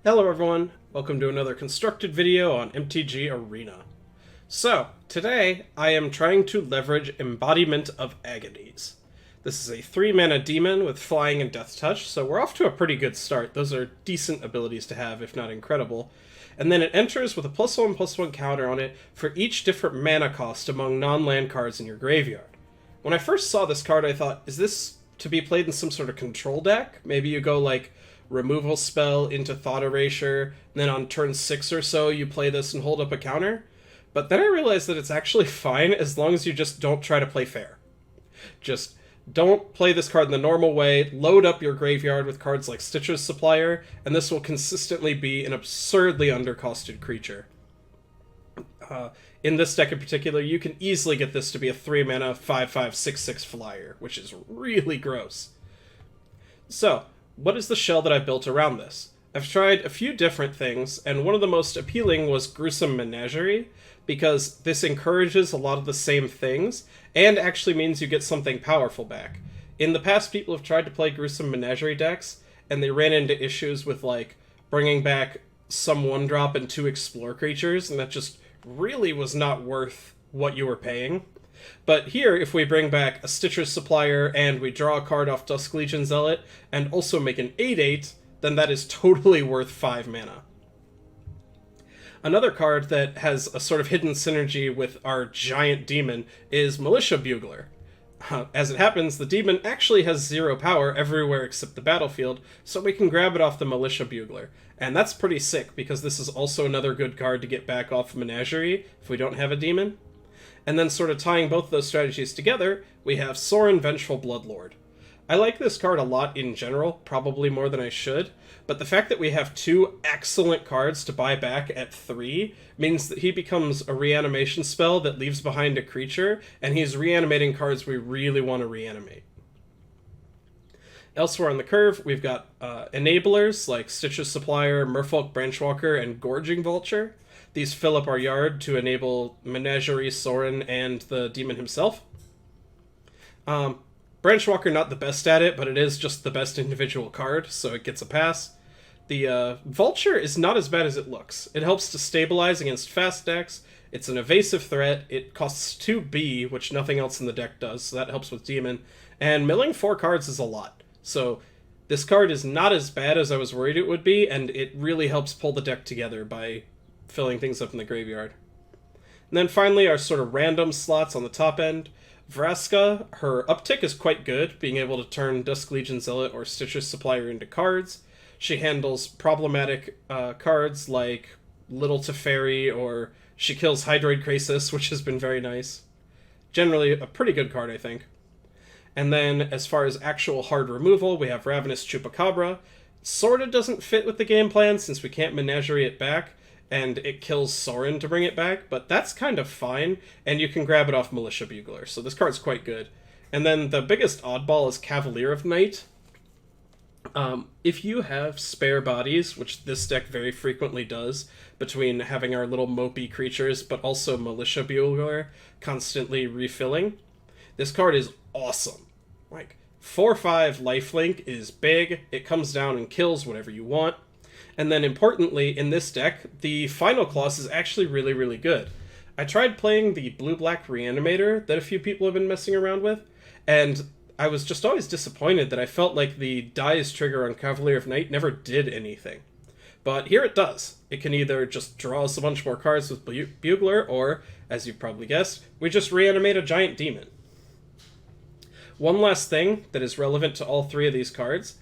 Hello everyone, welcome to another constructed video on MTG Arena. So, today I am trying to leverage Embodiment of Agonies. This is a 3-mana demon with flying and death touch, so we're off to a pretty good start. Those are decent abilities to have, if not incredible. And then it enters with a +1/+1 counter on it for each different mana cost among non-land cards in your graveyard. When I first saw this card I thought, is this to be played in some sort of control deck? Maybe you go like removal spell into Thought Erasure, and then on turn 6 or so you play this and hold up a counter. But then I realized that it's actually fine as long as you just don't try to play fair. Just don't play this card in the normal way, load up your graveyard with cards like Stitcher's Supplier, and this will consistently be an absurdly undercosted creature. In this deck in particular, you can easily get this to be a 3-mana 5/5/6/6 flyer, which is really gross. So, what is the shell that I've built around this? I've tried a few different things, and one of the most appealing was Gruesome Menagerie, because this encourages a lot of the same things, and actually means you get something powerful back. In the past, people have tried to play Gruesome Menagerie decks, and they ran into issues with, like, bringing back some 1-drop and 2 explore creatures, and that just really was not worth what you were paying. But here, if we bring back a Stitcher's Supplier and we draw a card off Dusk Legion Zealot and also make an 8/8, then that is totally worth 5 mana. Another card that has a sort of hidden synergy with our giant demon is Militia Bugler. As it happens, the demon actually has 0 power everywhere except the battlefield, so we can grab it off the Militia Bugler. And that's pretty sick, because this is also another good card to get back off Menagerie if we don't have a demon. And then sort of tying both those strategies together, we have Sorin, Vengeful Bloodlord. I like this card a lot in general, probably more than I should, but the fact that we have 2 excellent cards to buy back at 3 means that he becomes a reanimation spell that leaves behind a creature, and he's reanimating cards we really want to reanimate. Elsewhere on the curve, we've got enablers like Stitcher's Supplier, Merfolk Branchwalker, and Gorging Vulture. These fill up our yard to enable Menagerie, Sorin, and the demon himself. Branchwalker not the best at it, but it is just the best individual card, so it gets a pass. The Vulture is not as bad as it looks. It helps to stabilize against fast decks. It's an evasive threat. It costs 2B, which nothing else in the deck does, so that helps with demon. And milling 4 cards is a lot. So this card is not as bad as I was worried it would be, and it really helps pull the deck together by filling things up in the graveyard. And then finally, our sort of random slots on the top end. Vraska, her uptick is quite good, being able to turn Dusk Legion Zealot or Stitcher's Supplier into cards. She handles problematic cards like Little Teferi, or she kills Hydroid Krasis, which has been very nice. Generally, a pretty good card, I think. And then, as far as actual hard removal, we have Ravenous Chupacabra. Sorta doesn't fit with the game plan, since we can't Menagerie it back, and it kills Sorin to bring it back, but that's kind of fine, and you can grab it off Militia Bugler, so this card's quite good. And then the biggest oddball is Cavalier of Night. If you have spare bodies, which this deck very frequently does, between having our little mopey creatures, but also Militia Bugler constantly refilling, this card is awesome. Like, 4/5 lifelink is big, it comes down and kills whatever you want. And then importantly, in this deck, the final clause is actually really, really good. I tried playing the blue-black Reanimator that a few people have been messing around with, and I was just always disappointed that I felt like the dies trigger on Cavalier of Night never did anything. But here it does. It can either just draw us a bunch more cards with Bugler, or, as you've probably guessed, we just reanimate a giant demon. One last thing that is relevant to all 3 of these cards.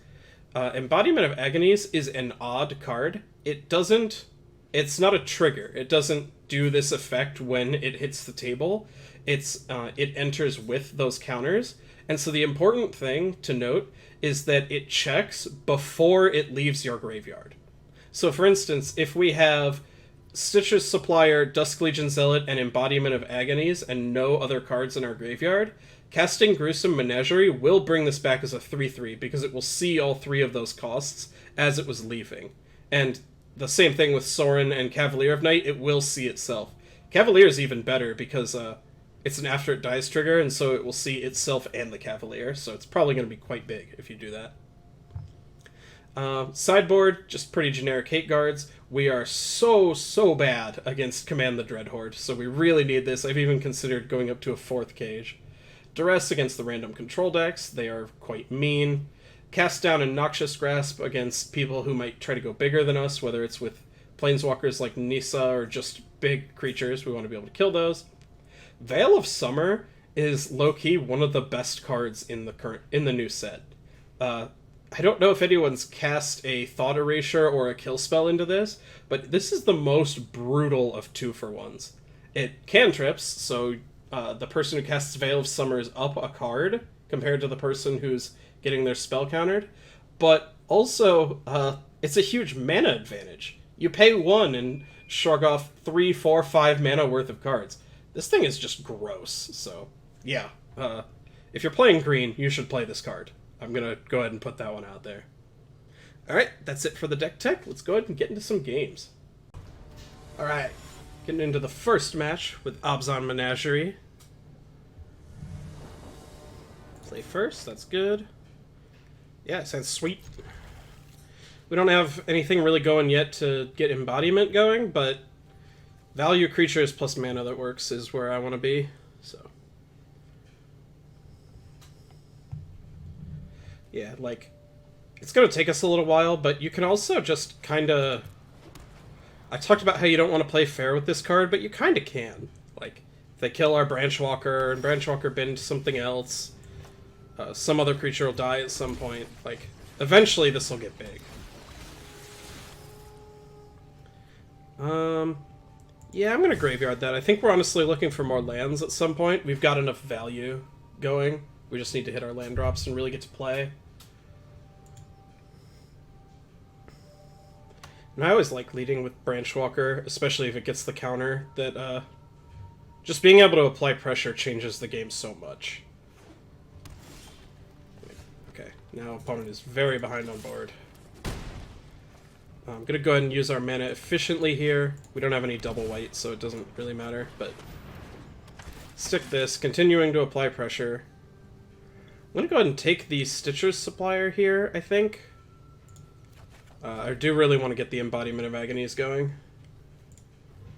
Embodiment of Agonies is an odd card. It's not a trigger. It doesn't do this effect when it hits the table. It enters with those counters. And so the important thing to note is that it checks before it leaves your graveyard. So for instance, if we have Stitcher's Supplier, Dusk Legion Zealot, and Embodiment of Agonies, and no other cards in our graveyard, casting Gruesome Menagerie will bring this back as a 3/3, because it will see all 3 of those costs as it was leaving. And the same thing with Sorin and Cavalier of Night, it will see itself. Cavalier is even better, because it's an after it dies trigger, and so it will see itself and the Cavalier, so it's probably going to be quite big if you do that. Sideboard, just pretty generic hate guards. We are so bad against Command the Dreadhorde, so we really need this. I've even considered going up to a 4th cage. Duress against the random control decks. They are quite mean. Cast down and Noxious Grasp against people who might try to go bigger than us, whether it's with planeswalkers like Nissa or just big creatures. We want to be able to kill those. Veil of Summer is low-key one of the best cards in the new set. I don't know if anyone's cast a Thought Erasure or a Kill spell into this, but this is the most brutal of 2-for-1s. It cantrips, so the person who casts Veil of Summer is up a card compared to the person who's getting their spell countered, but also it's a huge mana advantage. You pay 1 and shrug off 3, 4, 5 mana worth of cards. This thing is just gross, so yeah. If you're playing green, you should play this card. I'm going to go ahead and put that one out there. Alright, that's it for the deck tech. Let's go ahead and get into some games. Alright, getting into the first match with Abzan Menagerie. Play first, that's good. Yeah, sounds sweet. We don't have anything really going yet to get Embodiment going, but value creatures plus mana that works is where I want to be, so. Yeah, like, it's going to take us a little while, but you can also just kind of... I talked about how you don't want to play fair with this card, but you kind of can. Like, if they kill our Branchwalker, and Branchwalker bend something else, some other creature will die at some point. Like, eventually this will get big. Yeah, I'm going to graveyard that. I think we're honestly looking for more lands at some point. We've got enough value going. We just need to hit our land drops and really get to play. And I always like leading with Branchwalker, especially if it gets the counter, that just being able to apply pressure changes the game so much. Okay, now opponent is very behind on board. I'm going to go ahead and use our mana efficiently here. We don't have any double white, so it doesn't really matter, but stick this, continuing to apply pressure. I'm going to go ahead and take the Stitcher's Supplier here, I think. I do really want to get the Embodiment of Agonies going.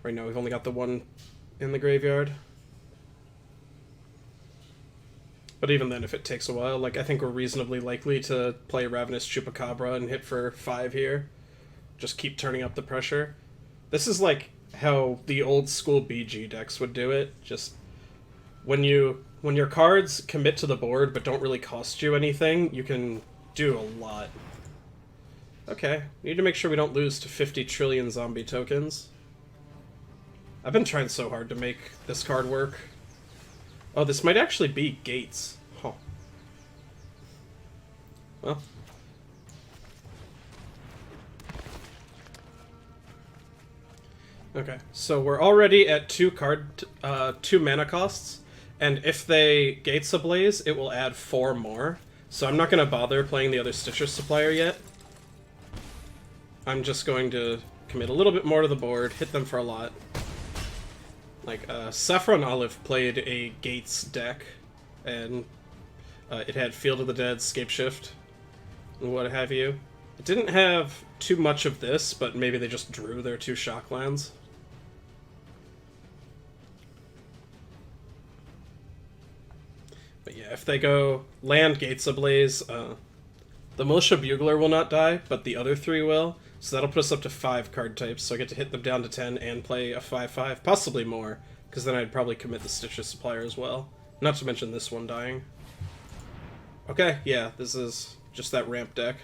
Right now we've only got the one in the graveyard. But even then, if it takes a while, like, I think we're reasonably likely to play Ravenous Chupacabra and hit for 5 here. Just keep turning up the pressure. This is like how the old school BG decks would do it. Just when your cards commit to the board but don't really cost you anything, you can do a lot. Okay, need to make sure we don't lose to 50 trillion zombie tokens. I've been trying so hard to make this card work. Oh, this might actually be gates. Huh. Well. Okay, so we're already at 2 mana costs, and if they Gates Ablaze, it will add 4 more. So I'm not going to bother playing the other Stitcher Supplier yet. I'm just going to commit a little bit more to the board, hit them for a lot. Like, Saffron Olive played a Gates deck, and it had Field of the Dead, Scapeshift, and what have you. It didn't have too much of this, but maybe they just drew their 2 shock lands. But yeah, if they go land Gates Ablaze, the Militia Bugler will not die, but the other 3 will. So that'll put us up to 5 card types, so I get to hit them down to 10 and play a 5/5, possibly more, because then I'd probably commit the Stitcher Supplier as well. Not to mention this one dying. Okay, yeah, this is just that ramp deck.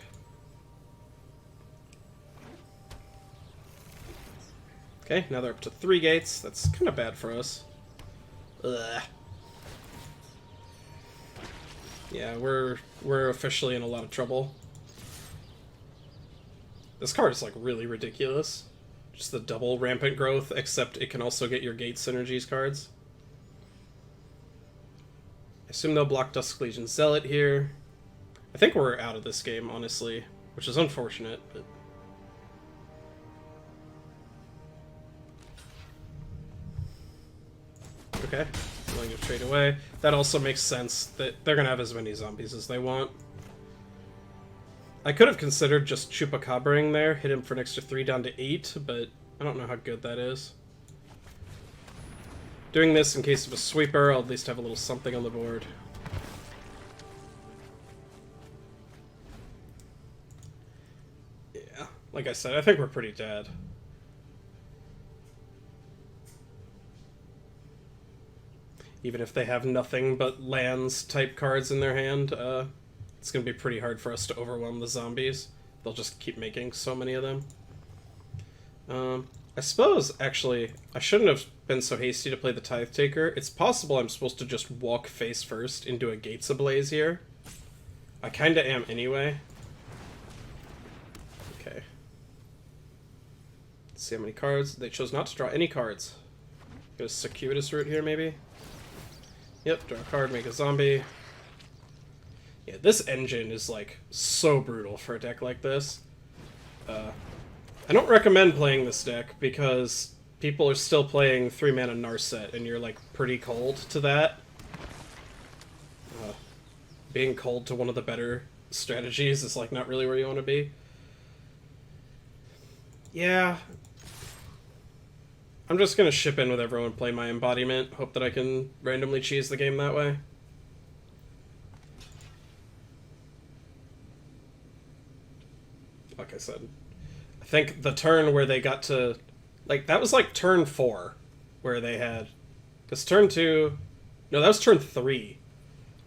Okay, now they're up to 3 gates. That's kind of bad for us. Ugh. Yeah, we're officially in a lot of trouble. This card is, like, really ridiculous. Just the double Rampant Growth, except it can also get your Gate Synergies cards. I assume they'll block Dusk Legion Zealot here. I think we're out of this game, honestly, which is unfortunate, but... Okay, willing to trade away. That also makes sense that they're going to have as many zombies as they want. I could have considered just Chupacabraing there, hit him for an extra 3 down to 8, but I don't know how good that is. Doing this in case of a sweeper, I'll at least have a little something on the board. Yeah, like I said, I think we're pretty dead. Even if they have nothing but lands type cards in their hand, it's going to be pretty hard for us to overwhelm the zombies. They'll just keep making so many of them. I suppose, actually, I shouldn't have been so hasty to play the Tithe Taker. It's possible I'm supposed to just walk face first into a Gates Ablaze here. I kinda am anyway. Okay. Let's see how many cards. They chose not to draw any cards. Get a circuitous route here, maybe? Yep, draw a card, make a zombie. Yeah, this engine is, like, so brutal for a deck like this. I don't recommend playing this deck because people are still playing 3-mana Narset, and you're, like, pretty cold to that. Being cold to one of the better strategies is, like, not really where you want to be. Yeah. I'm just gonna ship in with everyone, play my Embodiment, hope that I can randomly cheese the game that way. Like I said, I think the turn where they got to... Like, that was like turn 4, where they had... Because turn 2... No, that was turn 3.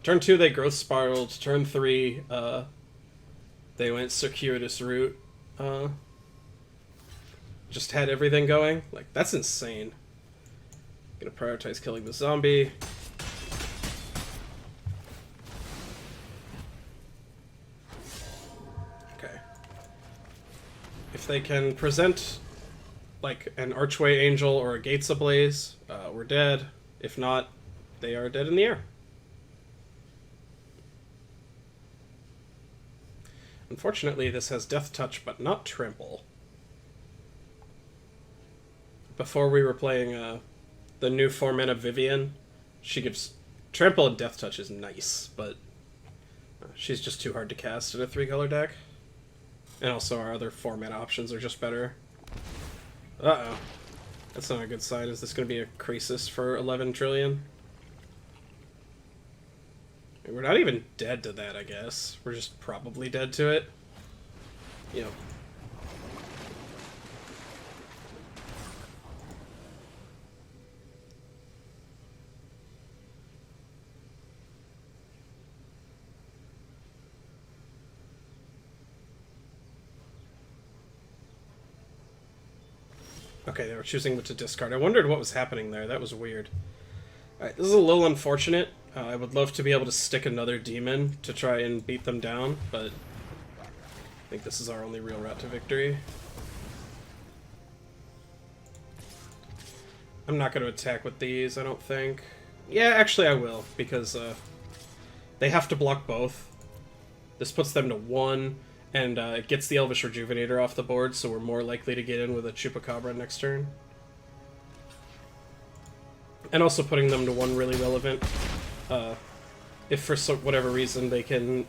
Turn 2, they growth spiraled. Turn 3, they went circuitous route. Just had everything going. Like, that's insane. Gonna prioritize killing the zombie. Okay. If they can present, like, an Archway Angel or a Gates Ablaze, we're dead. If not, they are dead in the air. Unfortunately, this has Death Touch, but not Trample. Before we were playing the new 4-mana Vivian, she gives... Trample and Death Touch is nice, but she's just too hard to cast in a 3-color deck. And also our other 4-mana options are just better. Uh-oh. That's not a good sign. Is this going to be a Crisis for 11 trillion? We're not even dead to that, I guess. We're just probably dead to it. Yep. Okay, they were choosing what to discard. I wondered what was happening there. That was weird. Alright, this is a little unfortunate. I would love to be able to stick another demon to try and beat them down, but I think this is our only real route to victory. I'm not going to attack with these, I don't think. Yeah, actually I will, because they have to block both. This puts them to 1, and it gets the Elvish Rejuvenator off the board, so we're more likely to get in with a Chupacabra next turn. And also putting them to 1 really relevant. If for whatever reason they can...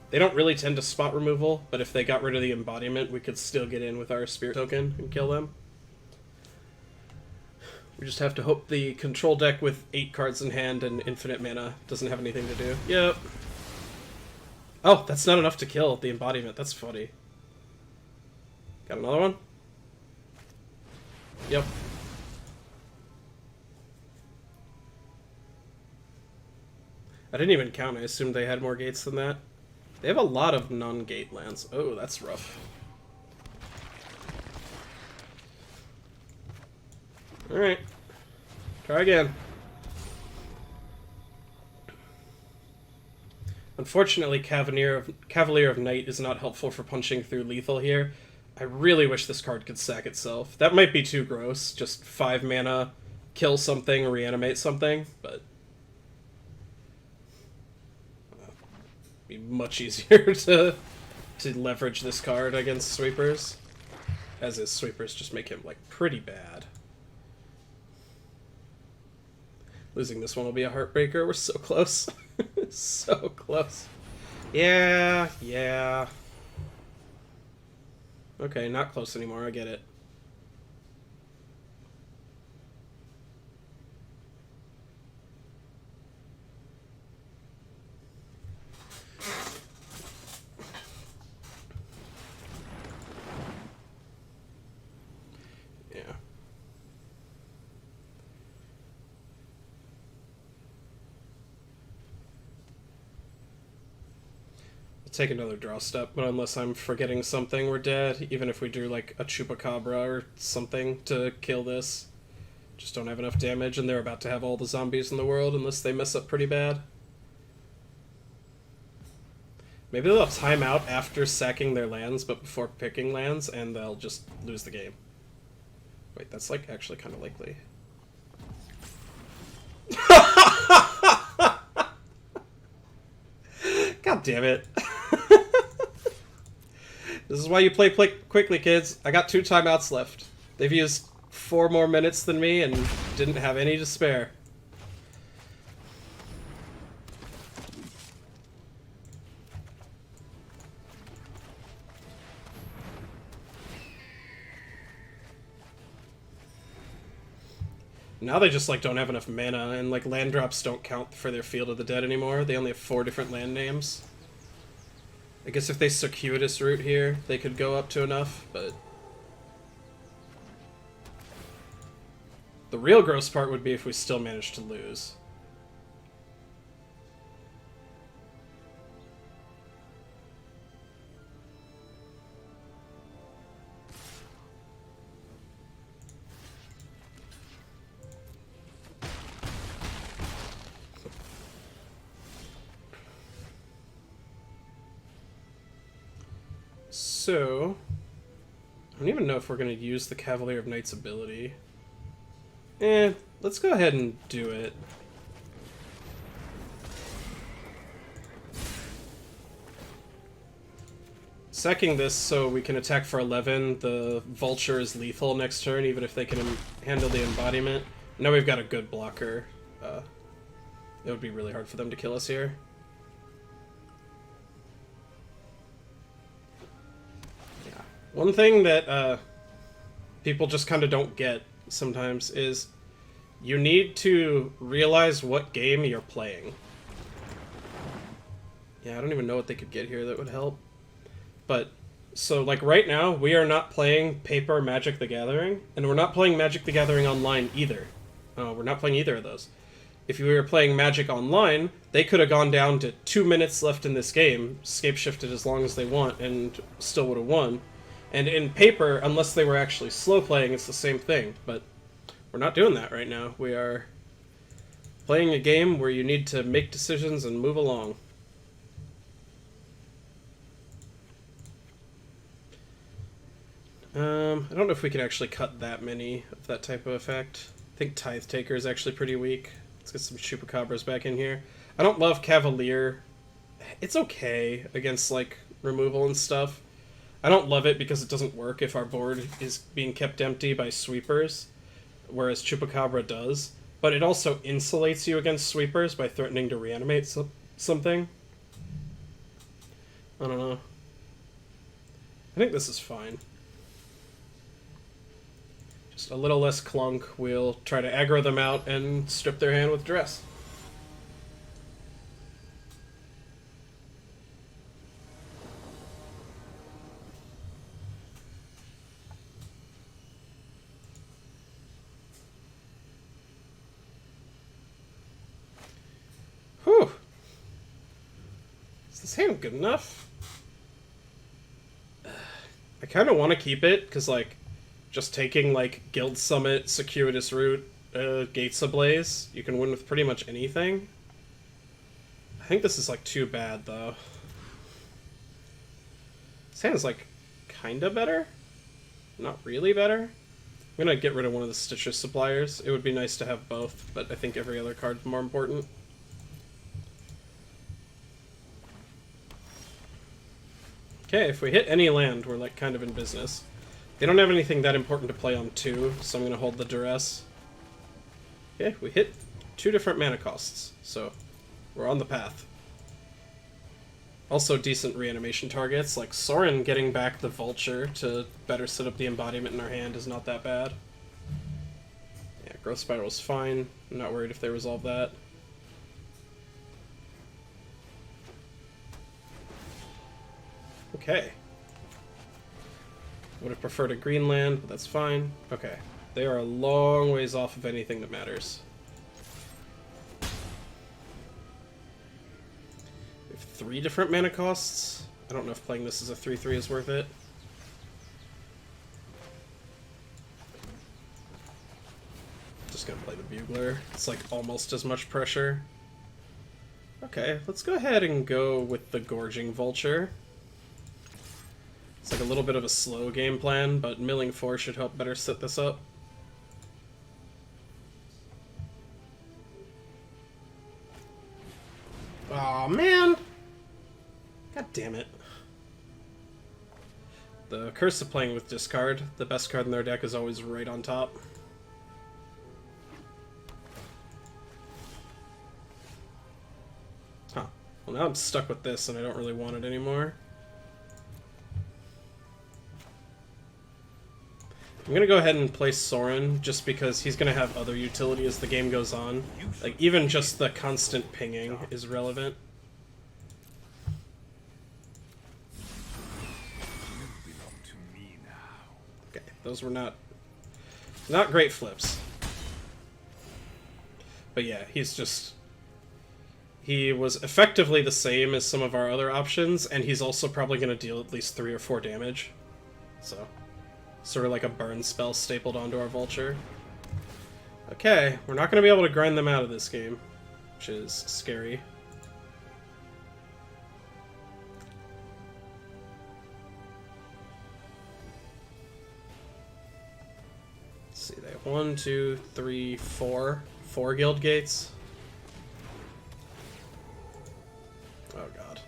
They don't really tend to spot removal, but if they got rid of the Embodiment, we could still get in with our Spirit Token and kill them. We just have to hope the control deck with 8 cards in hand and infinite mana doesn't have anything to do. Yep. Oh, that's not enough to kill the Embodiment. That's funny. Got another one? Yep. I didn't even count. I assumed they had more gates than that. They have a lot of non-gate lands. Oh, that's rough. Alright. Try again. Unfortunately, Cavalier of Night is not helpful for punching through lethal here. I really wish this card could sack itself. That might be too gross. Just 5 mana, kill something, reanimate something, but... be much easier to leverage this card against sweepers. As is, sweepers just make him, like, pretty bad. Losing this one will be a heartbreaker. We're so close. So close. Yeah. Okay, not close anymore, I get it. Yeah. Take another draw step, but unless I'm forgetting something, we're dead. Even if we do like a Chupacabra or something to kill this. Just don't have enough damage, and they're about to have all the zombies in the world unless they mess up pretty bad. Maybe they'll time out after sacking their lands, but before picking lands, and they'll just lose the game. Wait, that's like actually kind of likely. God damn it. This is why you play quickly, kids. I got 2 timeouts left. They've used 4 more minutes than me and didn't have any to spare. Now they just like don't have enough mana, and like land drops don't count for their Field of the Dead anymore. They only have 4 different land names. I guess if they circuitous route here, they could go up to enough, but... The real gross part would be if we still managed to lose. So, I don't even know if we're going to use the Cavalier of Night's ability. Let's go ahead and do it. Sacking this so we can attack for 11, the Vulture is lethal next turn, even if they can handle the Embodiment. Now we've got a good blocker. It would be really hard for them to kill us here. One thing that people just kind of don't get sometimes is you need to realize what game you're playing. Yeah, I don't even know what they could get here that would help. But, so like right now, we are not playing Paper Magic the Gathering, and we're not playing Magic the Gathering Online either. We're not playing either of those. If we were playing Magic Online, they could have gone down to 2 minutes left in this game, scape-shifted as long as they want, and still would have won. And in Paper, unless they were actually slow playing, it's the same thing. But we're not doing that right now. We are playing a game where you need to make decisions and move along. I don't know if we can actually cut that many of that type of effect. I think Tithe Taker is actually pretty weak. Let's get some Chupacabras back in here. I don't love Cavalier. It's okay against, like, removal and stuff. I don't love it because it doesn't work if our board is being kept empty by sweepers, whereas Chupacabra does. But it also insulates you against sweepers by threatening to reanimate something. I don't know. I think this is fine. Just a little less clunk. We'll try to aggro them out and strip their hand with Dress. Whew. Is this hand good enough? I kind of want to keep it, because, like, just taking, like, Guild Summit, Circuitous Route, Gates Ablaze, you can win with pretty much anything. I think this is, like, too bad, though. This hand is, like, kinda better? Not really better? I'm gonna get rid of one of the Stitcher Suppliers. It would be nice to have both, but I think every other card's more important. Okay, if we hit any land, we're, like, kind of in business. They don't have anything that important to play on 2, so I'm going to hold the Duress. Okay, we hit 2 different mana costs, so we're on the path. Also decent reanimation targets, like Sorin getting back the Vulture to better set up the embodiment in our hand is not that bad. Yeah, Growth Spiral's fine. I'm not worried if they resolve that. Okay. Would have preferred a green land, but that's fine. Okay. They are a long ways off of anything that matters. We have 3 different mana costs. I don't know if playing this as a 3/3 is worth it. Just gonna play the Bugler. It's like almost as much pressure. Okay, let's go ahead and go with the Gorging Vulture. It's like a little bit of a slow game plan, but milling 4 should help better set this up. Aw, man! God damn it. The curse of playing with discard. The best card in their deck is always right on top. Huh. Well, now I'm stuck with this and I don't really want it anymore. I'm gonna go ahead and play Sorin, just because he's gonna have other utility as the game goes on. Like, even just the constant pinging is relevant. Okay, those were not great flips. But yeah, he was effectively the same as some of our other options, and he's also probably gonna deal at least 3 or 4 damage. So... sort of like a burn spell stapled onto our Vulture. Okay, we're not going to be able to grind them out of this game, which is scary. Let's see, they have 1, 2, 3, 4. 4 guild gates. Oh god.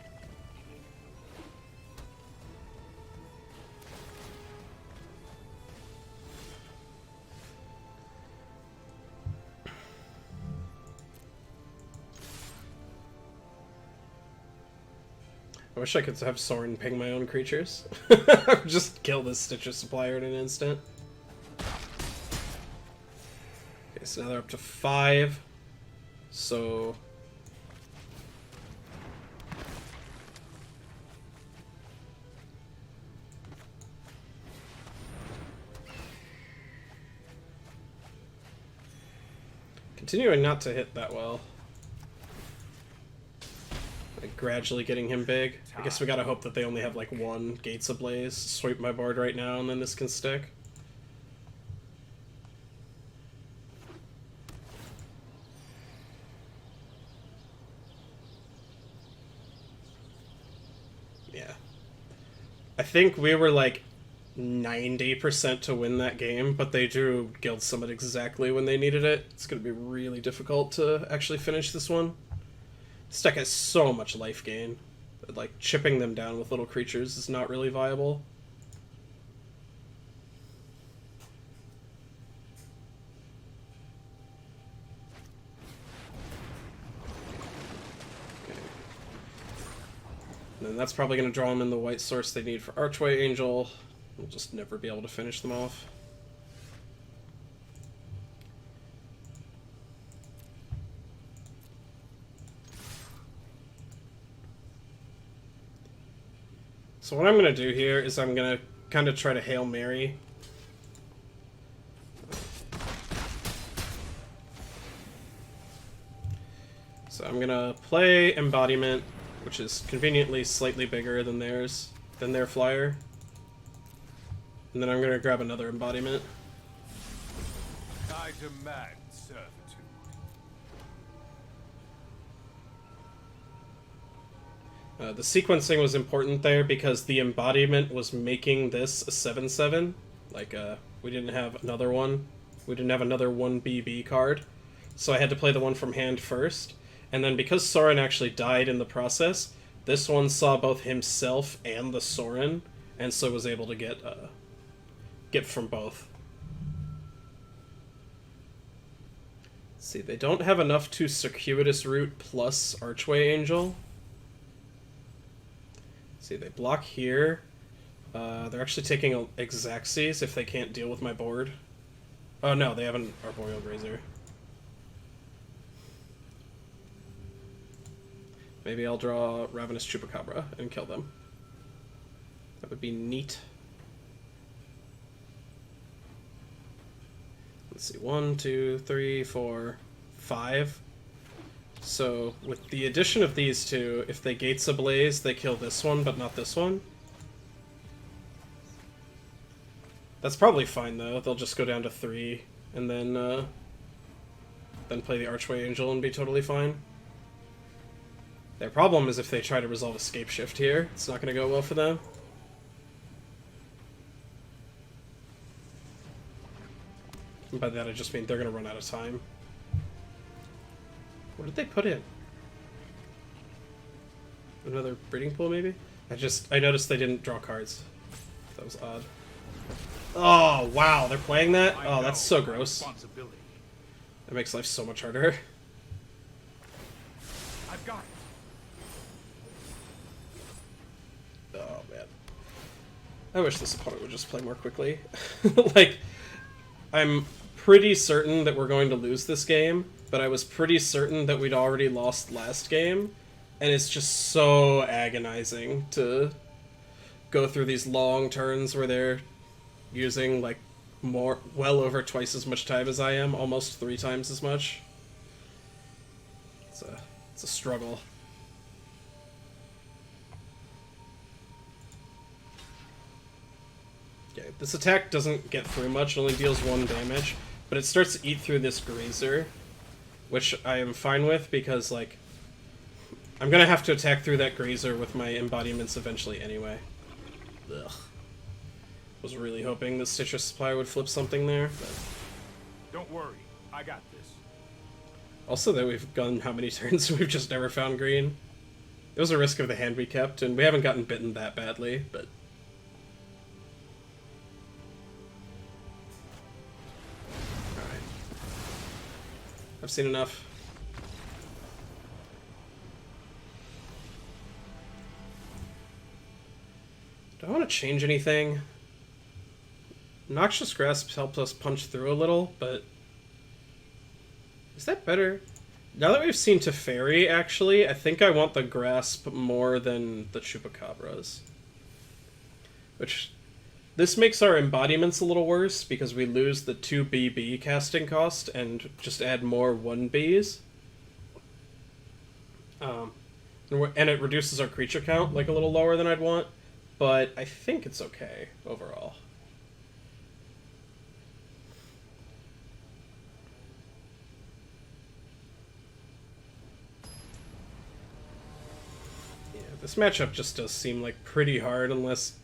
I wish I could have Sorin ping my own creatures. Just kill this Stitch of Supplier in an instant. Okay, so now they're up to 5. So... continuing not to hit that well. Like, gradually getting him big. I guess we gotta hope that they only have like 1 Gates Ablaze. Sweep my board right now and then this can stick. Yeah. I think we were like 90% to win that game, but they drew Guild Summit exactly when they needed it. It's gonna be really difficult to actually finish this one. This deck has so much life gain that, like, chipping them down with little creatures is not really viable. Okay. And then that's probably going to draw them in the white source they need for Archway Angel. We'll just never be able to finish them off. So what I'm going to do here is I'm going to kind of try to Hail Mary. So I'm going to play Embodiment, which is conveniently slightly bigger than their flyer. And then I'm going to grab another Embodiment. I demand servitude. The sequencing was important there because the Embodiment was making this a 7/7. Like, we didn't have another one. We didn't have another 1BB card. So I had to play the one from hand first. And then because Sorin actually died in the process, this one saw both himself and the Sorin, and so was able to get from both. Let's see, they don't have enough to Circuitous Route plus Archway Angel. See, they block here. They're actually taking Exacxes if they can't deal with my board. Oh no, they have an Arboreal Grazer. Maybe I'll draw Ravenous Chupacabra and kill them. That would be neat. Let's see, 1, 2, 3, 4, 5. So, with the addition of these two, if they Gates Ablaze, they kill this one, but not this one. That's probably fine, though. They'll just go down to 3, and then play the Archway Angel and be totally fine. Their problem is if they try to resolve Escape Shift here, it's not going to go well for them. And by that I just mean they're going to run out of time. What did they put in? Another breeding pool, maybe? I noticed they didn't draw cards. That was odd. Oh, wow, they're playing that? Oh, that's so gross. That makes life so much harder. I've got it. Oh, man. I wish this opponent would just play more quickly. Like, I'm pretty certain that we're going to lose this game, but I was pretty certain that we'd already lost last game, and it's just so agonizing to go through these long turns where they're using, like, well over twice as much time as I am, almost 3 times as much. It's a struggle. Okay, this attack doesn't get through much, it only deals 1 damage, but it starts to eat through this Grazer, which I am fine with because, like, I'm gonna have to attack through that Grazer with my embodiments eventually anyway. Ugh. Was really hoping the Stitcher Supplier would flip something there, but... Don't worry, I got this. Also that we've gone how many turns we've just never found green. It was a risk of the hand we kept, and we haven't gotten bitten that badly, but... Alright. I've seen enough. Do I want to change anything? Noxious Grasp helps us punch through a little, but... Is that better? Now that we've seen Teferi, actually, I think I want the Grasp more than the Chupacabras. Which... This makes our embodiments a little worse, because we lose the 2 BB casting cost and just add more 1Bs. And it reduces our creature count, like, a little lower than I'd want, but I think it's okay, overall. This matchup just does seem like pretty hard unless...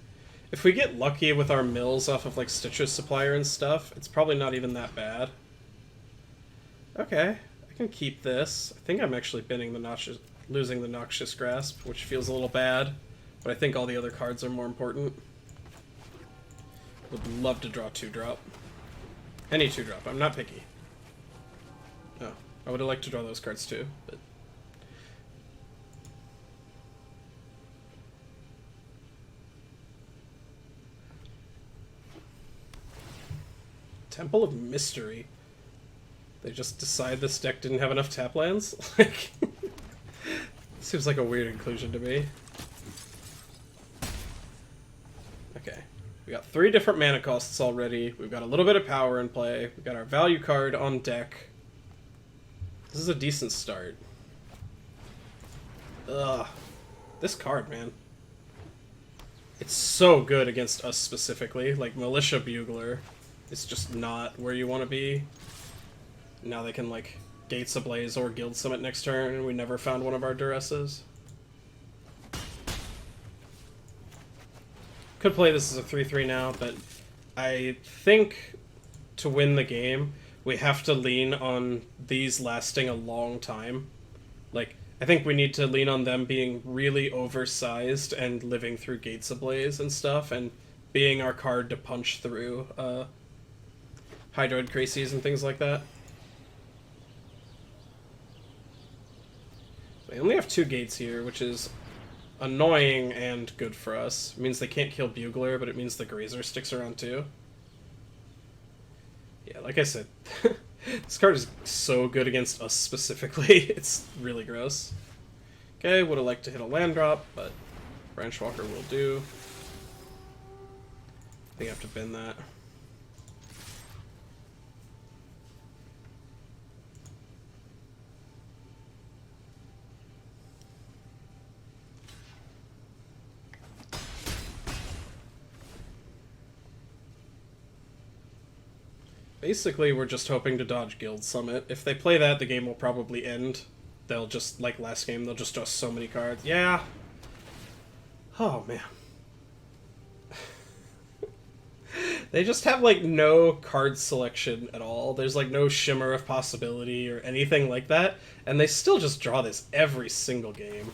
If we get lucky with our mills off of like Stitcher Supplier and stuff, it's probably not even that bad. Okay, I can keep this. I think I'm actually losing the Noxious Grasp, which feels a little bad, but I think all the other cards are more important. Would love to draw 2-drop. Any 2-drop, I'm not picky. Oh, I would have liked to draw those cards too, but... Temple of Mystery. They just decide this deck didn't have enough tap lands? Like, seems like a weird inclusion to me. Okay. We got 3 different mana costs already. We've got a little bit of power in play. We've got our value card on deck. This is a decent start. Ugh. This card, man. It's so good against us specifically. Like, Militia Bugler. It's just not where you want to be. Now they can, like, Gates Ablaze or Guild Summit next turn, and we never found one of our Duresses. Could play this as a 3-3 now, but I think to win the game, we have to lean on these lasting a long time. Like, I think we need to lean on them being really oversized and living through Gates Ablaze and stuff, and being our card to punch through, Hydroid Crises and things like that. We only have 2 gates here, which is annoying and good for us. It means they can't kill Bugler, but it means the Grazer sticks around too. Yeah, like I said, this card is so good against us specifically. It's really gross. Okay, would have liked to hit a land drop, but Branchwalker will do. I think I have to bend that. Basically, we're just hoping to dodge Guild Summit. If they play that, the game will probably end. They'll just, like last game, they'll just draw so many cards. Yeah! Oh, man. They just have, like, no card selection at all. There's, like, no shimmer of possibility or anything like that. And they still just draw this every single game.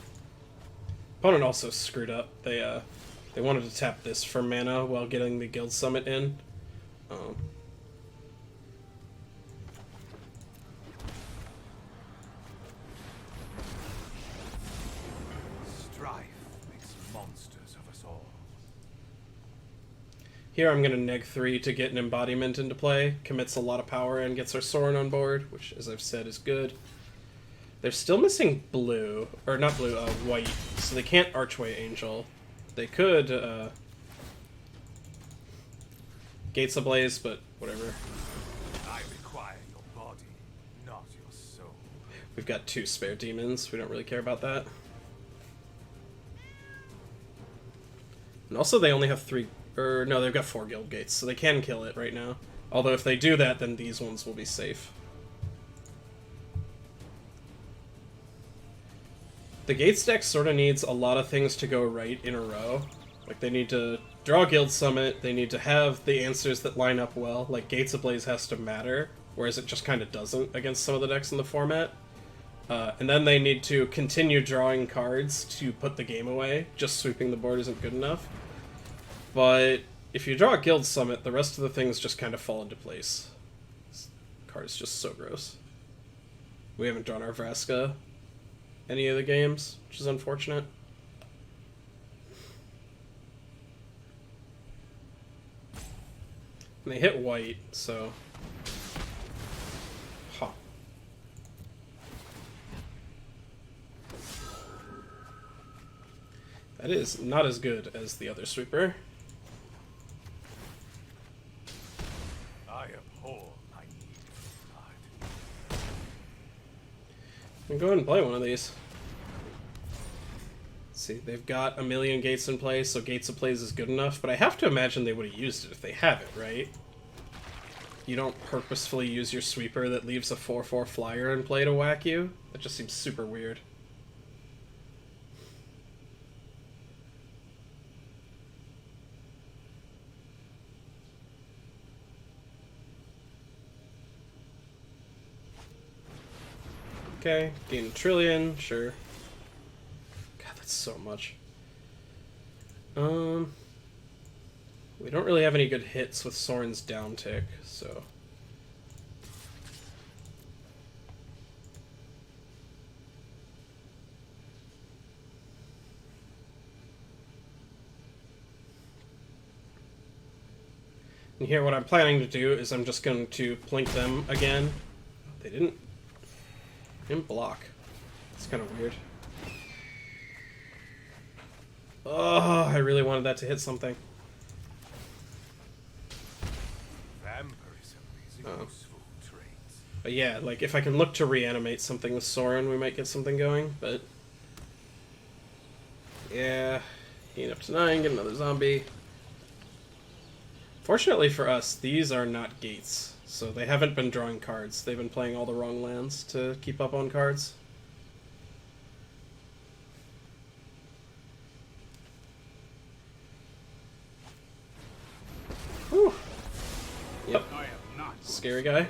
Opponent also screwed up. They wanted to tap this for mana while getting the Guild Summit in. Here I'm going to neg 3 to get an Embodiment into play. Commits a lot of power and gets our Sorin on board, which, as I've said, is good. They're still missing blue, or not blue, white, so they can't Archway Angel. They could, Gates Ablaze, but whatever. I require your body, not your soul. We've got 2 spare demons. We don't really care about that. And also they only have 3... Or, no, they've got 4 guild gates, so they can kill it right now. Although if they do that, then these ones will be safe. The gates deck sort of needs a lot of things to go right in a row. Like, they need to draw Guild Summit, they need to have the answers that line up well. Like, Gates Ablaze has to matter, whereas it just kind of doesn't against some of the decks in the format. And then they need to continue drawing cards to put the game away. Just sweeping the board isn't good enough. But if you draw a Guild Summit, the rest of the things just kind of fall into place. This card is just so gross. We haven't drawn our Vraska any of the games, which is unfortunate. And they hit white, so... Huh. That is not as good as the other sweeper. And go ahead and play one of these. Let's see, they've got a million gates in play, so Gates of Plays is good enough, but I have to imagine they would have used it if they have it, right? You don't purposefully use your sweeper that leaves a 4/4 flyer in play to whack you? That just seems super weird. Okay, gain a trillion, sure. God, that's so much. We don't really have any good hits with Sorin's down tick, so... And here what I'm planning to do is I'm just going to plink them again. They didn't block. It's kind of weird. Oh, I really wanted that to hit something. But yeah, like, if I can look to reanimate something with Sorin, we might get something going, but... Yeah, gain up to 9, get another zombie. Fortunately for us, these are not gates, so they haven't been drawing cards. They've been playing all the wrong lands to keep up on cards. Whew. Yep. Scary guy.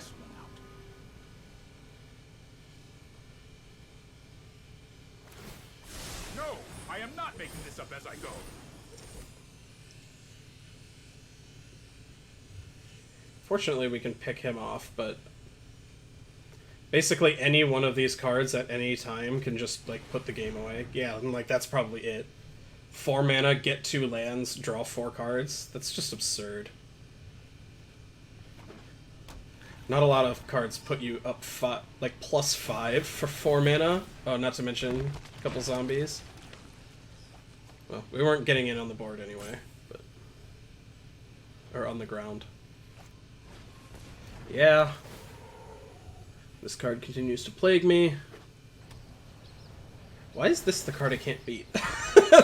No, I am not making this up as I go. Fortunately, we can pick him off, but basically any one of these cards at any time can just, like, put the game away. Yeah, and, like, that's probably it. 4 mana, get 2 lands, draw 4 cards. That's just absurd. Not a lot of cards put you up like +5 for 4 mana. Oh, not to mention a couple zombies. Well, we weren't getting in on the board anyway, but or on the ground. Yeah. This card continues to plague me. Why is this the card I can't beat?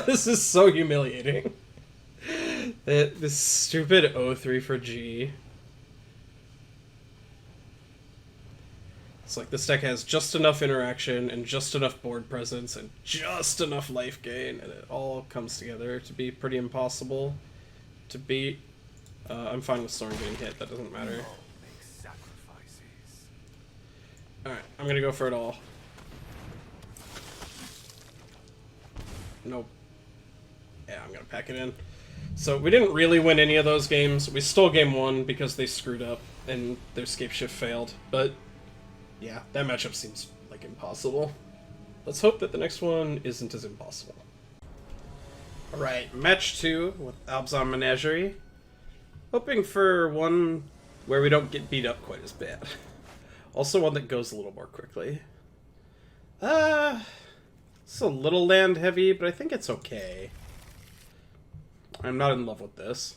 This is so humiliating. This stupid 0-3 for G. It's like this deck has just enough interaction and just enough board presence and just enough life gain, and it all comes together to be pretty impossible to beat. I'm fine with Sorin getting hit, that doesn't matter. Alright, I'm gonna go for it all. Nope. Yeah, I'm gonna pack it in. So we didn't really win any of those games. We stole game 1 because they screwed up and their scape shift failed, but yeah, that matchup seems like impossible. Let's hope that the next one isn't as impossible. Alright, match 2 with Abzan Menagerie. Hoping for one where we don't get beat up quite as bad. Also one that goes a little more quickly. It's a little land heavy, but I think it's okay. I'm not in love with this.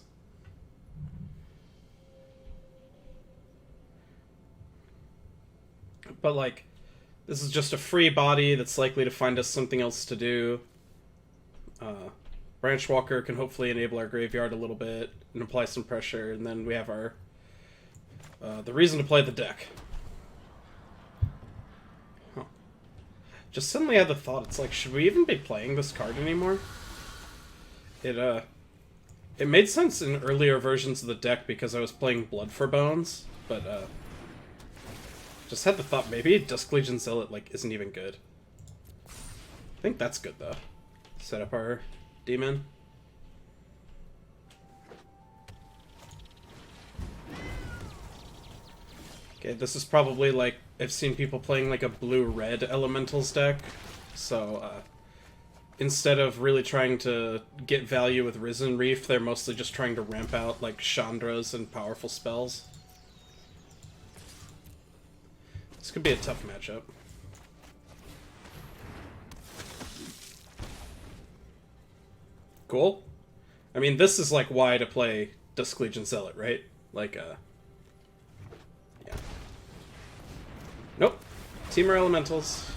But, like, this is just a free body that's likely to find us something else to do. Branchwalker can hopefully enable our graveyard a little bit and apply some pressure, and then we have our the reason to play the deck. Huh. Just suddenly had the thought, it's like, should we even be playing this card anymore? It made sense in earlier versions of the deck because I was playing Blood for Bones, but just had the thought maybe Dusk Legion Zealot like isn't even good. I think that's good though. Set up our demon. Okay, this is probably like I've seen people playing like a blue-red elementals deck, so instead of really trying to get value with Risen Reef, they're mostly just trying to ramp out like Chandras and powerful spells. This could be a tough matchup. Cool. I mean, this is like why to play Dusk Legion Zealot, right? Like, yeah. Nope. Temur Elementals.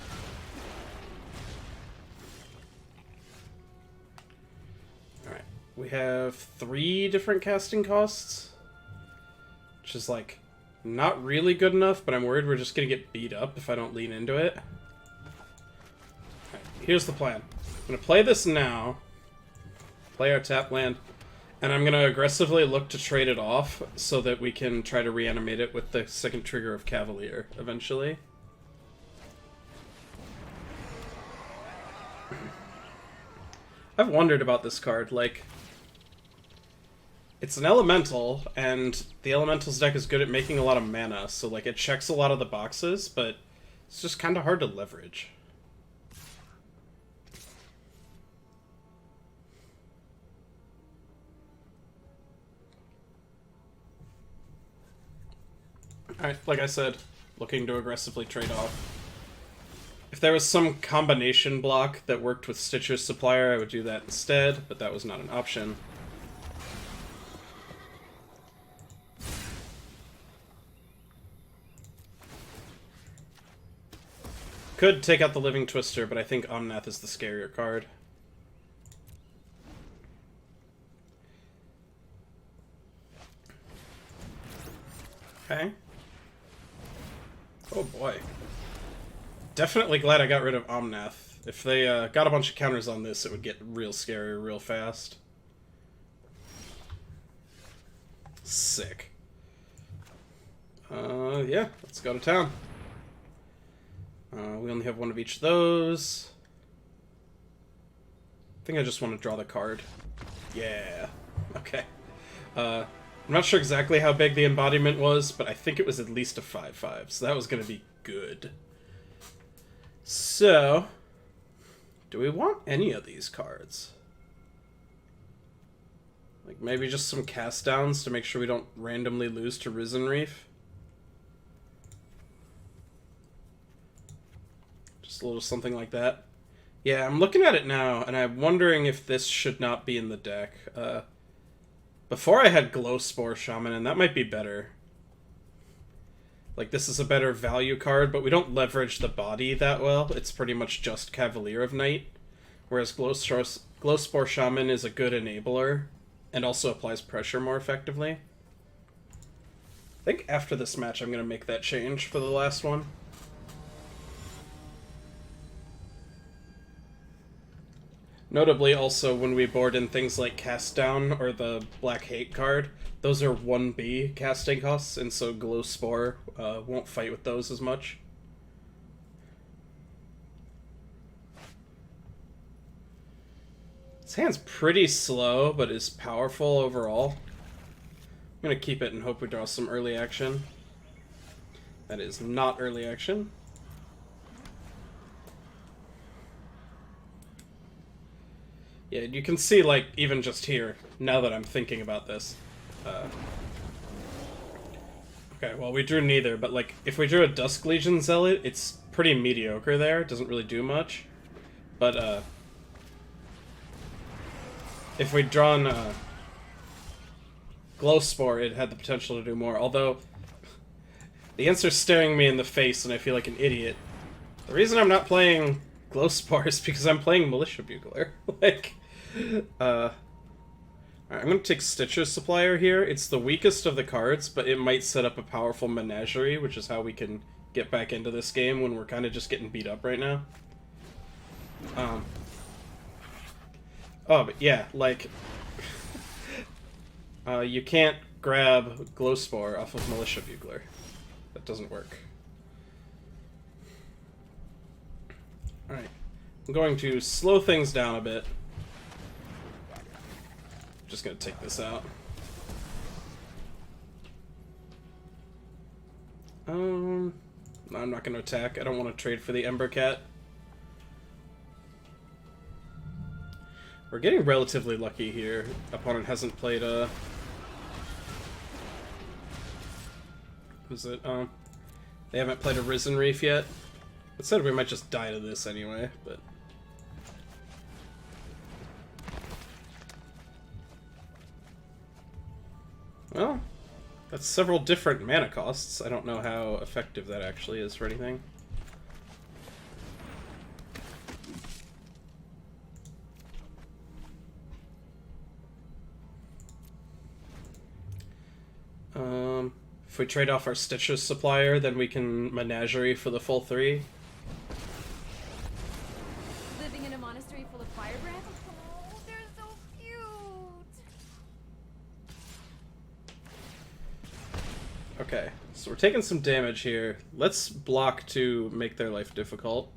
Alright. We have 3 different casting costs, which is like not really good enough, but I'm worried we're just gonna get beat up if I don't lean into it. Alright, here's the plan. I'm gonna play this now, play our tap land, and I'm gonna aggressively look to trade it off so that we can try to reanimate it with the second trigger of Cavalier eventually. I've wondered about this card, like, it's an elemental, and the elementals deck is good at making a lot of mana, so like it checks a lot of the boxes, but it's just kind of hard to leverage. Alright, like I said, looking to aggressively trade off. If there was some combination block that worked with Stitcher's Supplier, I would do that instead, but that was not an option. Could take out the Living Twister, but I think Omnath is the scarier card. Okay. Oh boy. Definitely glad I got rid of Omnath. If they got a bunch of counters on this, it would get real scary real fast. Sick. Yeah, let's go to town. We only have one of each of those. I think I just want to draw the card. Yeah. Okay. I'm not sure exactly how big the embodiment was, but I think it was at least a 5/5, so that was going to be good. So, do we want any of these cards? Like, maybe just some cast downs to make sure we don't randomly lose to Risen Reef. Just a little something like that. Yeah, I'm looking at it now, and I'm wondering if this should not be in the deck. Before I had Glowspore Shaman, and that might be better. Like, this is a better value card, but we don't leverage the body that well. It's pretty much just Cavalier of Night. Whereas Glowspore Shaman is a good enabler, and also applies pressure more effectively. I think after this match I'm going to make that change for the last one. Notably, also, when we board in things like Cast Down or the Black Hate card, those are 1B casting costs, and so Glowspore won't fight with those as much. This hand's pretty slow, but is powerful overall. I'm going to keep it and hope we draw some early action. That is not early action. Yeah, you can see, like, even just here, now that I'm thinking about this. Okay, well, we drew neither, but, like, if we drew a Dusk Legion Zealot, it's pretty mediocre there. It doesn't really do much. But, if we'd drawn, Glowspore, it had the potential to do more. Although, the answer's staring me in the face, and I feel like an idiot. The reason I'm not playing Glowspore is because I'm playing Militia Bugler. Like, alright, I'm gonna take Stitcher's Supplier here. It's the weakest of the cards, but it might set up a powerful Menagerie, which is how we can get back into this game when we're kind of just getting beat up right now. Oh, but yeah, like, you can't grab Glowspore off of Militia Bugler. That doesn't work. Alright. I'm going to slow things down a bit. Just gonna take this out. No, I'm not gonna attack. I don't want to trade for the Ember Cat. We're getting relatively lucky here. Opponent hasn't played a... Was it, they haven't played a Risen Reef yet. It said we might just die to this anyway, but... Well, that's several different mana costs. I don't know how effective that actually is for anything. If we trade off our Stitcher's Supplier, then we can Menagerie for the full 3. Living in a monastery full of firebrands? Oh, they're so cute! Okay, so we're taking some damage here. Let's block to make their life difficult.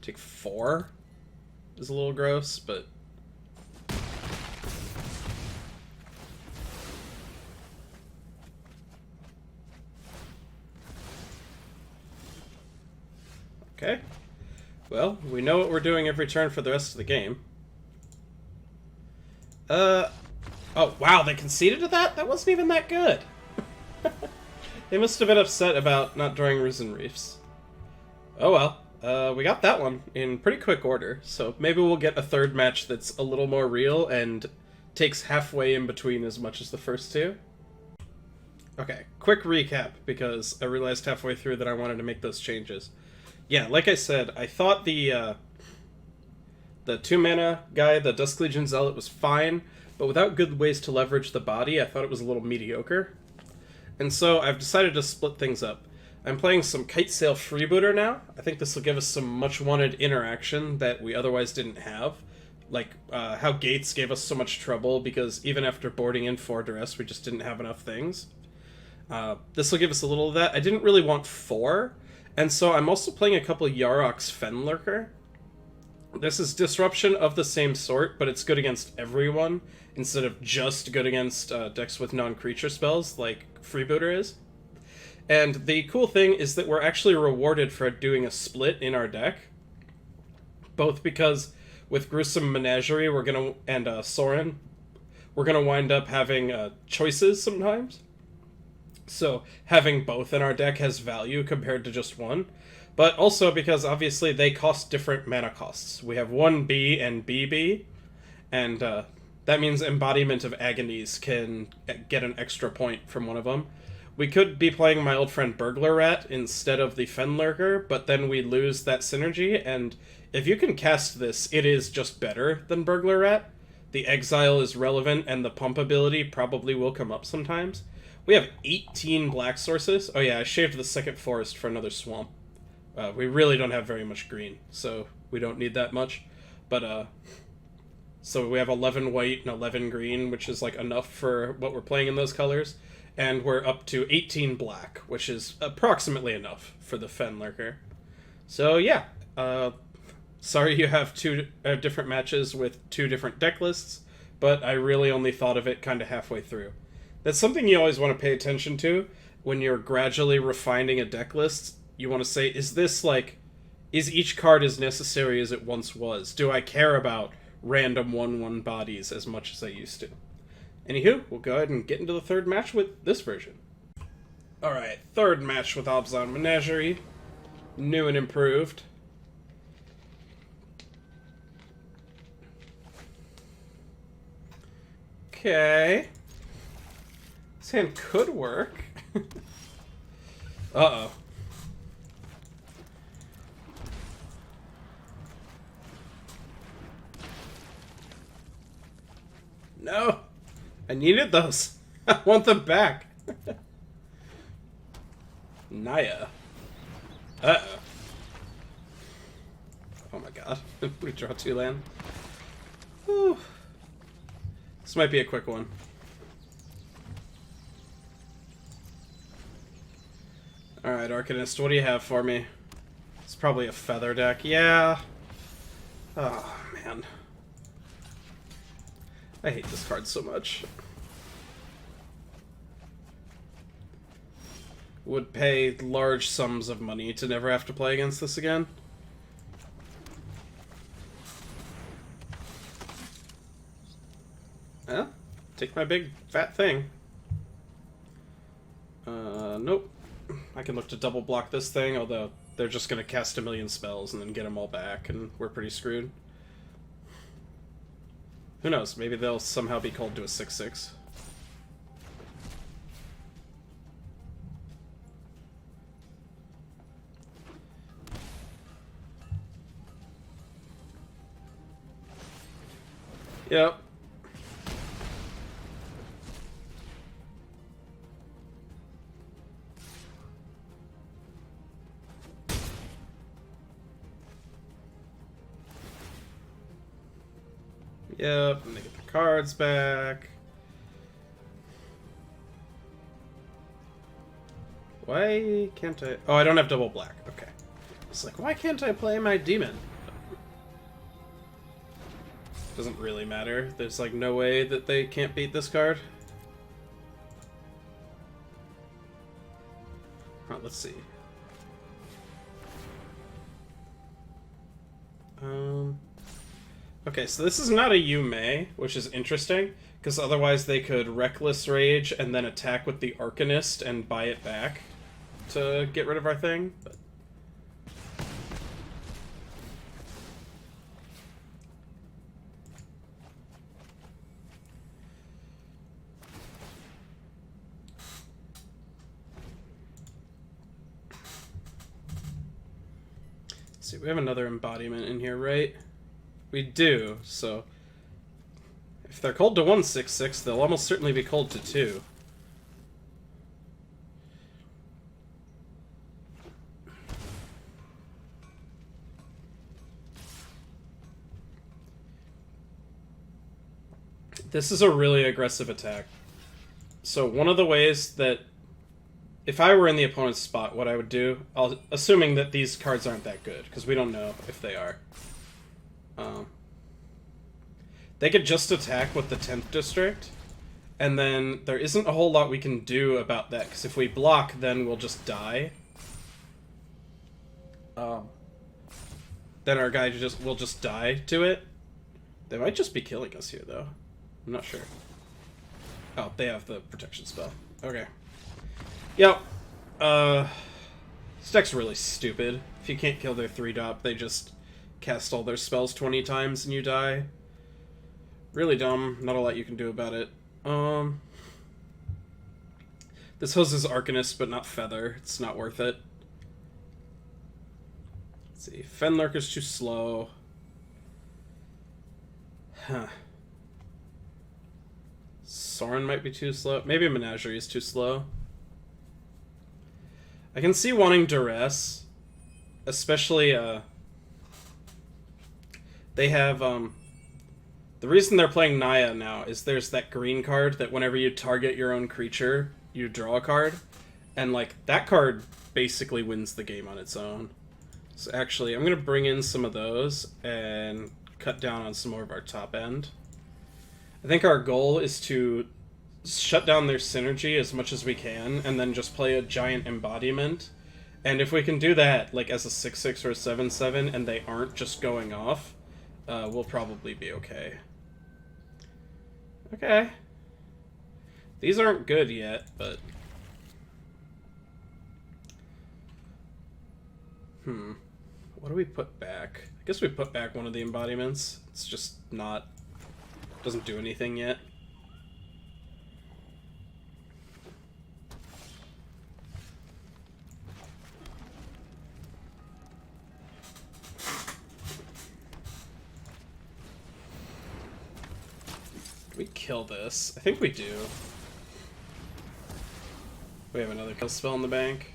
Take 4 is a little gross, but... Okay. Well, we know what we're doing every turn for the rest of the game. Oh, wow, they conceded to that? That wasn't even that good. They must have been upset about not drawing Risen Reefs. Oh well. We got that one in pretty quick order, so maybe we'll get a third match that's a little more real and takes halfway in between as much as the first two. Okay, quick recap, because I realized halfway through that I wanted to make those changes. Yeah, like I said, I thought the 2-mana guy, the Dusk Legion Zealot, was fine, but without good ways to leverage the body, I thought it was a little mediocre. And so I've decided to split things up. I'm playing some Kitesail Freebooter now. I think this will give us some much-wanted interaction that we otherwise didn't have. Like, how Gates gave us so much trouble because even after boarding in 4 duress, we just didn't have enough things. This will give us a little of that. I didn't really want 4, and so I'm also playing a couple Yarok's Fenlurker. This is disruption of the same sort, but it's good against everyone, instead of just good against decks with non-creature spells, like Freebooter is. And the cool thing is that we're actually rewarded for doing a split in our deck. both because with Gruesome Menagerie and Sorin, we're gonna wind up having choices sometimes. So having both in our deck has value compared to just one. But also because obviously they cost different mana costs. We have 1B and BB, and that means Embodiment of Agonies can get an extra point from one of them. We could be playing my old friend Burglar Rat instead of the Fenlurker, but then we lose that synergy, and if you can cast this, it is just better than Burglar Rat. The Exile is relevant, and the pump ability probably will come up sometimes. We have 18 black sources. Oh yeah, I shaved the second forest for another swamp. We really don't have very much green, so we don't need that much. But, so we have 11 white and 11 green, which is, like, enough for what we're playing in those colors. And we're up to 18 black, which is approximately enough for the Fenlurker. So, yeah. Sorry you have two different matches with two different deck lists, but I really only thought of it kind of halfway through. That's something you always want to pay attention to when you're gradually refining a deck list. You want to say, is each card as necessary as it once was? Do I care about random 1/1 bodies as much as I used to? Anywho, we'll go ahead and get into the third match with this version. Alright, third match with Overgrown Menagerie. New and improved. Okay. This hand could work. Uh-oh. No! I needed those. I want them back. Naya. Uh-oh. Oh my god. We draw 2 land. Whew. This might be a quick one. Alright, Arcanist, what do you have for me? It's probably a feather deck. Yeah. Oh, man. I hate this card so much. Would pay large sums of money to never have to play against this again. Well, take my big fat thing. Nope. I can look to double block this thing, although they're just gonna cast a million spells and then get them all back, and we're pretty screwed. Who knows? Maybe they'll somehow be called to a 6/6. Yep. Yep, and they get the cards back. Why can't I... Oh, I don't have double black. Okay. It's like, why can't I play my demon? Doesn't really matter. There's like no way that they can't beat this card. Let's see. Okay, so this is not a Yume, which is interesting, because otherwise they could Reckless Rage and then attack with the Arcanist and buy it back to get rid of our thing. But... let's see, we have another embodiment in here, right? We do, so if they're called to 1/6/6, they'll almost certainly be called to 2. This is a really aggressive attack. So one of the ways that, if I were in the opponent's spot, what I would do, assuming that these cards aren't that good, because we don't know if they are. They could just attack with the 10th district, and then there isn't a whole lot we can do about that, because if we block, then we'll just die. then our guy will just die to it. They might just be killing us here, though. I'm not sure. Oh, they have the protection spell. Okay. Yep. This deck's really stupid. If you can't kill their 3-drop, they just cast all their spells 20 times and you die. Really dumb. Not a lot you can do about it. This hoses Arcanist, but not Feather. It's not worth it. Let's see. Fenlurker's too slow. Huh. Sorin might be too slow. Maybe Menagerie is too slow. I can see wanting Duress. Especially, they have, the reason they're playing Naya now is there's that green card that whenever you target your own creature, you draw a card. And, like, that card basically wins the game on its own. So actually, I'm going to bring in some of those and cut down on some more of our top end. I think our goal is to shut down their synergy as much as we can, and then just play a giant embodiment. And if we can do that, like as a 6/6 or a 7/7, and they aren't just going off, we'll probably be okay. Okay. These aren't good yet, but... What do we put back? I guess we put back one of the embodiments. It's just not... doesn't do anything yet. Do we kill this? I think we do. We have another kill spell in the bank.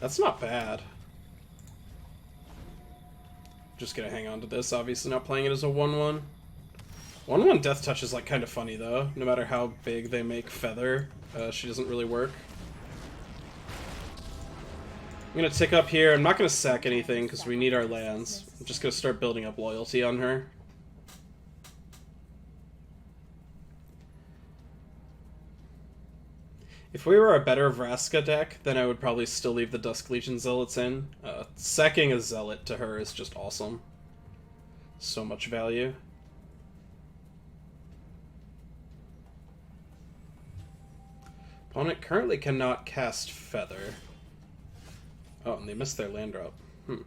That's not bad. Just gonna hang on to this, obviously not playing it as a 1/1. 1/1 Death Touch is like kind of funny though. No matter how big they make Feather, she doesn't really work. I'm gonna tick up here. I'm not gonna sack anything because we need our lands. I'm just gonna start building up loyalty on her. If we were a better Vraska deck, then I would probably still leave the Dusk Legion Zealots in. Sacking a Zealot to her is just awesome. So much value. Opponent currently cannot cast Feather. Oh, and they missed their land drop. Pain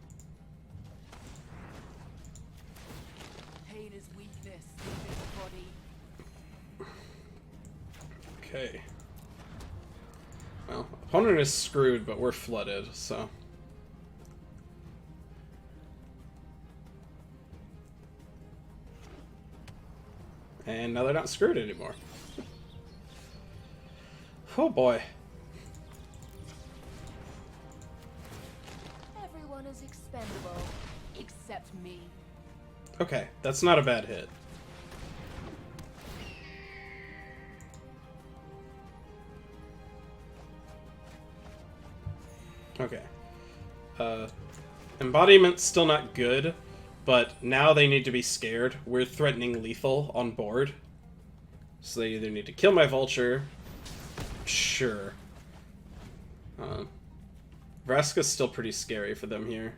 is weakness in this body. Okay. Well, opponent is screwed, but we're flooded, so... And now they're not screwed anymore. Oh boy. Everyone is expendable, except me. Okay, that's not a bad hit. Okay. Embodiment's still not good, but now they need to be scared. We're threatening lethal on board. So they either need to kill my Vulture... Sure. Vraska's still pretty scary for them here.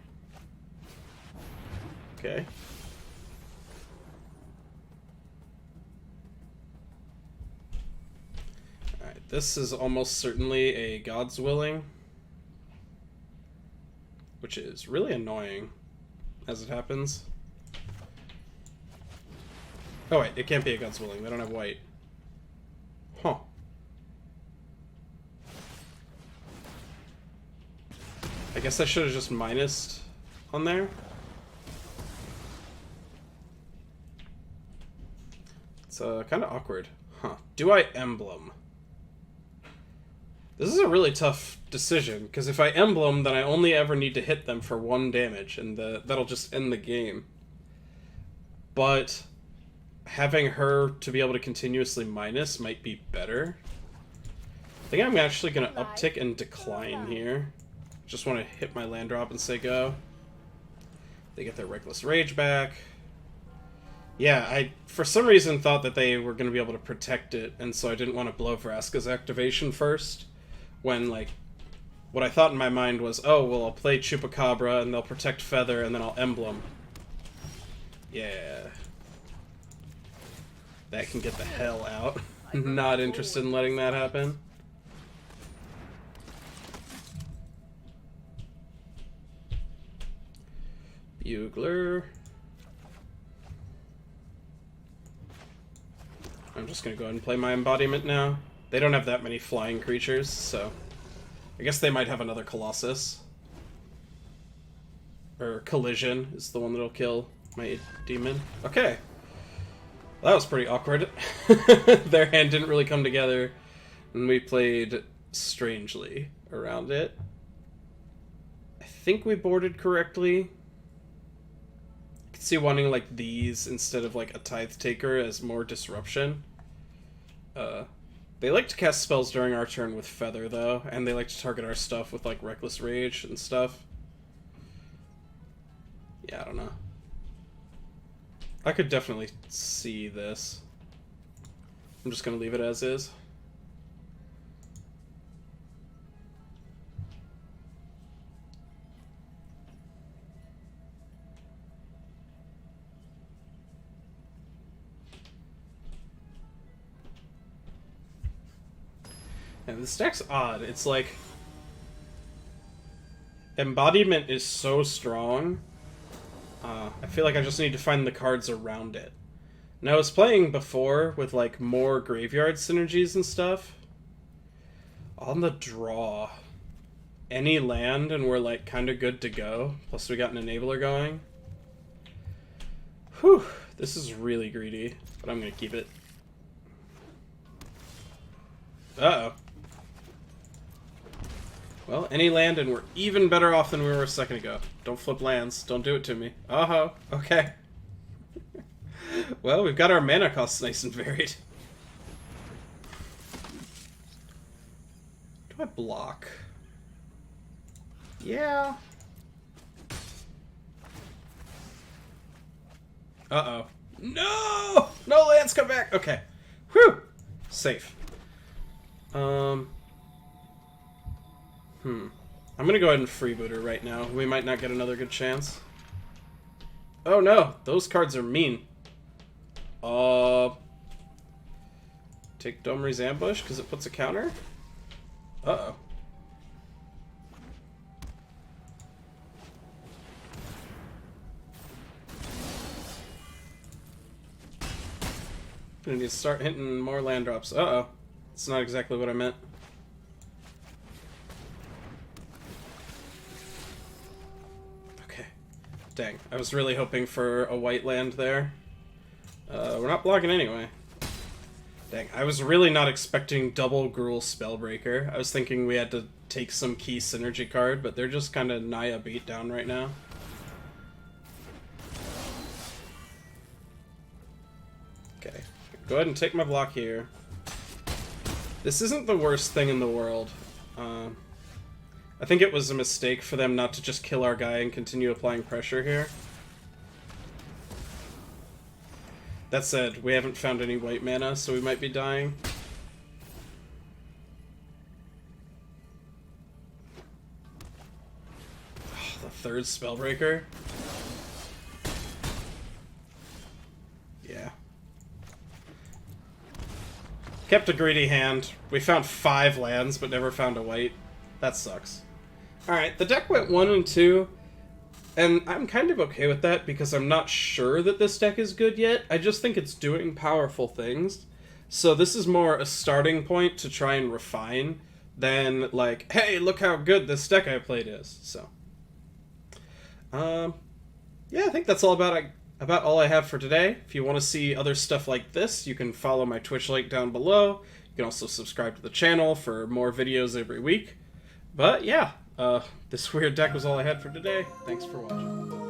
Okay. Alright, this is almost certainly a God's Willing. Which is really annoying as it happens. Oh wait, it can't be a God's Willing. They don't have white. Huh. I guess I should have just minused on there. It's kind of awkward. Huh. Do I Emblem? This is a really tough decision, because if I Emblem, then I only ever need to hit them for 1 damage, and that'll just end the game. But having her to be able to continuously minus might be better. I think I'm actually going to uptick and decline here. Just want to hit my land drop and say go. They get their Reckless Rage back. Yeah, I for some reason thought that they were going to be able to protect it, and so I didn't want to blow Vraska's activation first. When, like, what I thought in my mind was, oh, well, I'll play Chupacabra, and they'll protect Feather, and then I'll Emblem. Yeah. That can get the hell out. Not interested in letting that happen. Bugler. I'm just gonna go ahead and play my Embodiment now. They don't have that many flying creatures, so... I guess they might have another Colossus. Or Collision is the one that'll kill my demon. Okay. That was pretty awkward. Their hand didn't really come together, and we played strangely around it. I think we boarded correctly. I could see wanting like these instead of like a Tithe Taker as more disruption. They like to cast spells during our turn with Feather, though, and they like to target our stuff with, like, Reckless Rage and stuff. Yeah, I don't know. I could definitely see this. I'm just gonna leave it as is. And this deck's odd. It's like... Embodiment is so strong. I feel like I just need to find the cards around it. And I was playing before with, like, more graveyard synergies and stuff. On the draw. Any land and we're, like, kind of good to go. Plus we got an Enabler going. Whew. This is really greedy. But I'm gonna keep it. Uh-oh. Well, any land, and we're even better off than we were a second ago. Don't flip lands. Don't do it to me. Oh, okay. Well, we've got our mana costs nice and varied. Do I block? Yeah. Uh-oh. No! No lands, come back! Okay. Whew! Safe. I'm gonna go ahead and Freebooter right now. We might not get another good chance. Oh no! Those cards are mean. Take Domri's Ambush, because it puts a counter? Uh-oh. Gonna need to start hitting more land drops. Uh-oh. It's not exactly what I meant. Dang, I was really hoping for a white land there. We're not blocking anyway. Dang, I was really not expecting double Gruel Spellbreaker. I was thinking we had to take some key synergy card, but they're just kind of Naya beat down right now. Okay, go ahead and take my block here. This isn't the worst thing in the world. I think it was a mistake for them not to just kill our guy and continue applying pressure here. That said, we haven't found any white mana, so we might be dying. Oh, the third Spellbreaker? Yeah. Kept a greedy hand. We found 5 lands, but never found a white. That sucks. Alright, the deck went 1 and 2, and I'm kind of okay with that because I'm not sure that this deck is good yet. I just think it's doing powerful things. So this is more a starting point to try and refine than like, hey, look how good this deck I played is. So, yeah, I think that's all about all I have for today. If you want to see other stuff like this, you can follow my Twitch link down below. You can also subscribe to the channel for more videos every week. But yeah, this weird deck was all I had for today. Thanks for watching.